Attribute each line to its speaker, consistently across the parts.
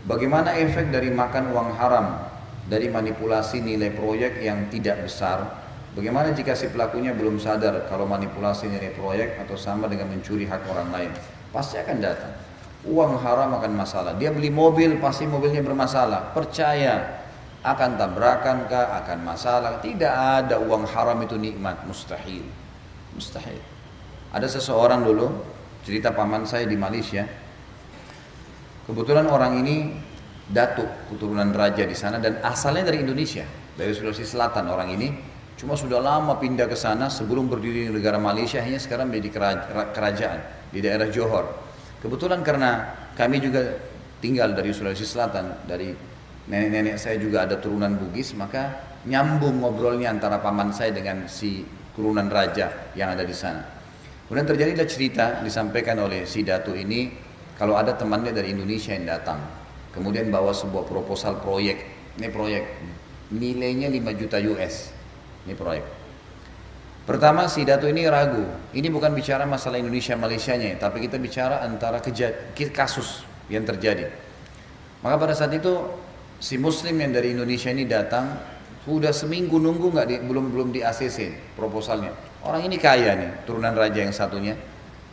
Speaker 1: Bagaimana efek dari makan uang haram, dari manipulasi nilai proyek yang tidak besar? Bagaimana jika si pelakunya belum sadar kalau manipulasi nilai proyek atau sama dengan mencuri hak orang lain? Pasti akan datang. Uang haram akan masalah. Dia beli mobil, pasti mobilnya bermasalah. Percaya, akan tabrakan kah, akan masalah. Tidak ada uang haram itu nikmat, mustahil. Mustahil. Ada seseorang dulu, cerita paman saya di Malaysia. Kebetulan orang ini datuk keturunan raja di sana dan asalnya dari Indonesia, dari Sulawesi Selatan orang ini. Cuma sudah lama pindah ke sana sebelum berdiri negara Malaysia, hanya sekarang menjadi kerajaan di daerah Johor. Kebetulan karena kami juga tinggal dari Sulawesi Selatan, dari nenek-nenek saya juga ada turunan Bugis, maka nyambung ngobrolnya antara paman saya dengan si turunan raja yang ada di sana. Kemudian terjadilah cerita disampaikan oleh si Datu ini, kalau ada temannya dari Indonesia yang datang, kemudian bawa sebuah proposal proyek. Ini proyek, nilainya 5 juta US. Ini proyek. Pertama si Datu ini ragu, ini bukan bicara masalah Indonesia Malaysianya, tapi kita bicara antara kasus yang terjadi. Maka pada saat itu si Muslim yang dari Indonesia ini datang, sudah seminggu nunggu belum di ACC proposalnya. Orang ini kaya nih, turunan raja yang satunya.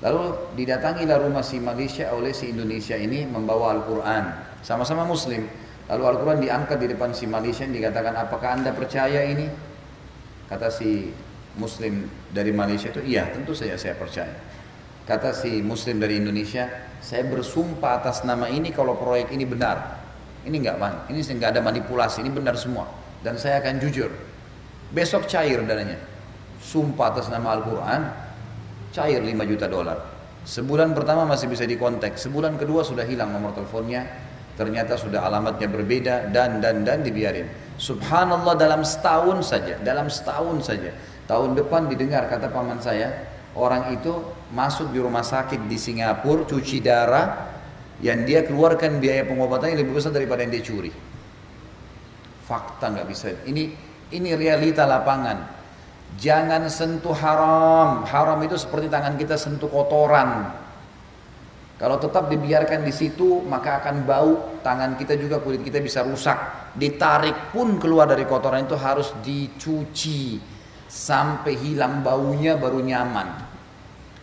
Speaker 1: Lalu didatangilah rumah si Malaysia oleh si Indonesia ini membawa Al-Quran, sama-sama Muslim. Lalu Al-Quran diangkat di depan si Malaysia, dikatakan, apakah anda percaya ini? Kata si Muslim dari Malaysia itu, iya tentu saja saya percaya. Kata si Muslim dari Indonesia, saya bersumpah atas nama ini kalau proyek ini benar. Ini enggak ada manipulasi, ini benar semua. Dan saya akan jujur. Besok cair dananya. Sumpah atas nama Al-Quran, cair 5 juta dolar. Sebulan pertama masih bisa dikontak, sebulan kedua sudah hilang nomor teleponnya. Ternyata sudah alamatnya berbeda dan dibiarin. Subhanallah, dalam setahun saja. Tahun depan didengar kata paman saya, orang itu masuk di rumah sakit di Singapura, cuci darah, yang dia keluarkan biaya pengobatannya lebih besar daripada yang dia curi. Fakta nggak bisa. Ini realita lapangan. Jangan sentuh haram. Haram itu seperti tangan kita sentuh kotoran. Kalau tetap dibiarkan di situ, maka akan bau. Tangan kita juga, kulit kita bisa rusak. Ditarik pun keluar dari kotoran itu harus dicuci sampai hilang baunya baru nyaman.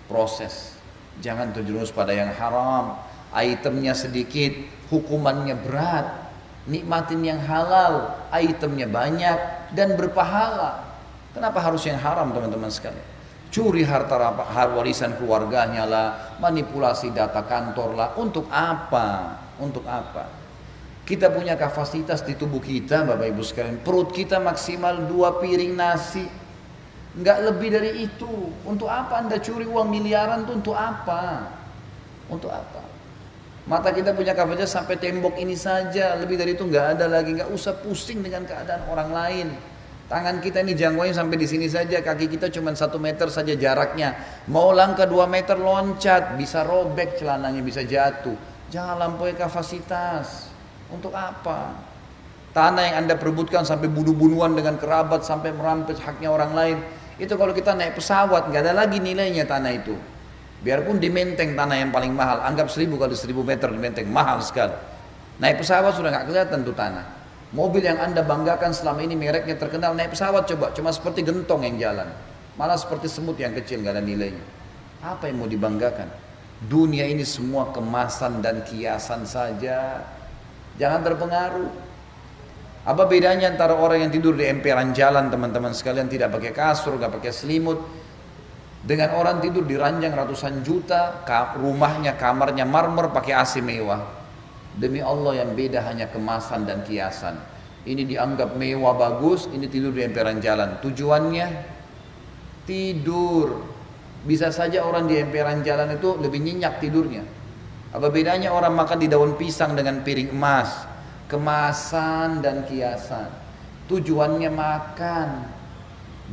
Speaker 1: Proses. Jangan terjerumus pada yang haram. Itemnya sedikit, hukumannya berat. Nikmatin yang halal, itemnya banyak dan berpahala. Kenapa harus yang haram, teman-teman sekalian? Curi harta warisan keluarganya lah, manipulasi data kantor lah. Untuk apa? Untuk apa? Kita punya kapasitas di tubuh kita, Bapak Ibu sekalian. Perut kita maksimal 2 piring nasi. Enggak lebih dari itu. Untuk apa Anda curi uang miliaran itu? Untuk apa? Untuk apa? Mata kita punya kapasitas sampai tembok ini saja. Lebih dari itu enggak ada lagi. Enggak usah pusing dengan keadaan orang lain. Tangan kita ini jangkauannya sampai di sini saja, kaki kita cuma 1 meter saja jaraknya. Mau langkah 2 meter loncat, bisa robek celananya, bisa jatuh. Jangan lampaui kapasitas. Untuk apa? Tanah yang Anda perebutkan sampai bunuh-bunuhan dengan kerabat, sampai merampas haknya orang lain. Itu kalau kita naik pesawat, nggak ada lagi nilainya tanah itu. Biarpun di Menteng tanah yang paling mahal, anggap 1000 kali 1000 meter di Menteng, mahal sekali. Naik pesawat sudah nggak kelihatan tuh tanah. Mobil yang Anda banggakan selama ini mereknya terkenal, naik pesawat coba, cuma seperti gentong yang jalan. Malah seperti semut yang kecil, nggak ada nilainya. Apa yang mau dibanggakan? Dunia ini semua kemasan dan kiasan saja. Jangan terpengaruh. Apa bedanya antara orang yang tidur di emperan jalan, teman-teman sekalian, tidak pakai kasur, nggak pakai selimut, dengan orang tidur di ranjang ratusan juta, rumahnya, kamarnya marmer, pakai AC mewah. Demi Allah yang beda hanya kemasan dan kiasan. Ini dianggap mewah bagus, ini tidur di emperan jalan. Tujuannya tidur. Bisa saja orang di emperan jalan itu lebih nyenyak tidurnya. Apa bedanya orang makan di daun pisang dengan piring emas? Kemasan dan kiasan. Tujuannya makan.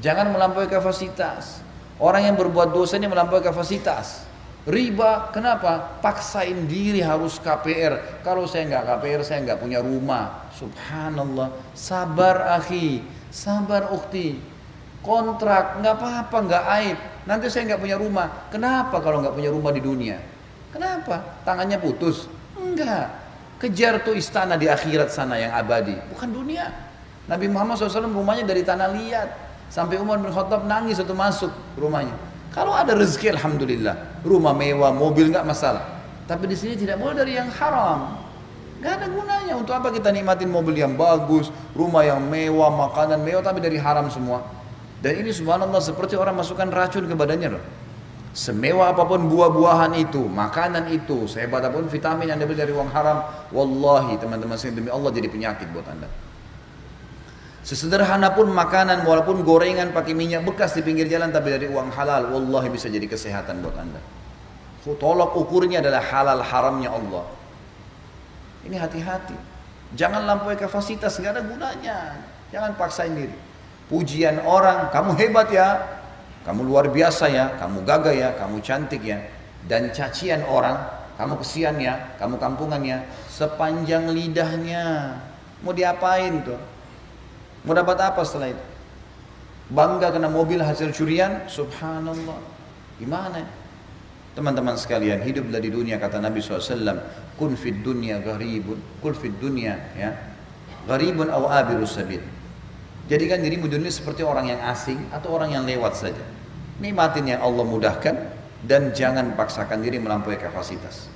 Speaker 1: Jangan melampaui kapasitas. Orang yang berbuat dosa ini melampaui kapasitas. Riba, kenapa? Paksain diri harus KPR. Kalau saya nggak KPR, saya nggak punya rumah. Subhanallah. Sabar akhi, sabar ukhti. Kontrak, nggak apa-apa, nggak aib. Nanti saya nggak punya rumah. Kenapa kalau nggak punya rumah di dunia? Kenapa? Tangannya putus? Enggak. Kejar tuh istana di akhirat sana yang abadi, bukan dunia. Nabi Muhammad SAW rumahnya dari tanah liat. Sampai Umar bin Khattab nangis waktu masuk rumahnya. Kalau ada rezeki alhamdulillah, rumah mewah, mobil nggak masalah. Tapi di sini tidak boleh dari yang haram. Nggak ada gunanya. Untuk apa kita nikmatin mobil yang bagus, rumah yang mewah, makanan mewah, tapi dari haram semua. Dan ini subhanallah seperti orang masukkan racun ke badannya loh. Semewah apapun buah-buahan itu, makanan itu, sehebat apapun vitamin yang diambil dari uang haram, wallahi teman-teman saya demi Allah jadi penyakit buat anda. Sesederhana pun makanan, walaupun gorengan pakai minyak bekas di pinggir jalan tapi dari uang halal, wallahi bisa jadi kesehatan buat anda. Tolak ukurnya adalah halal haramnya Allah. Ini hati-hati. Jangan lampaui kapasitas, nggak ada gunanya. Jangan paksain diri. Pujian orang, kamu hebat ya. Kamu luar biasa ya, kamu gagah ya, kamu cantik ya. Dan cacian orang, kamu kesian ya, kamu kampungannya, sepanjang lidahnya. Mau diapain tuh? Mau dapat apa setelah itu? Bangga kena mobil hasil curian, subhanallah. Gimana? Teman-teman sekalian, hiduplah di dunia kata Nabi SAW, kun fid dunya gharibun, kul fid dunya ya, gharibun aw abirus sabil. Jadikan dirimu di dunia seperti orang yang asing atau orang yang lewat saja. Nikmatin yang Allah mudahkan dan jangan paksakan diri melampaui kapasitas.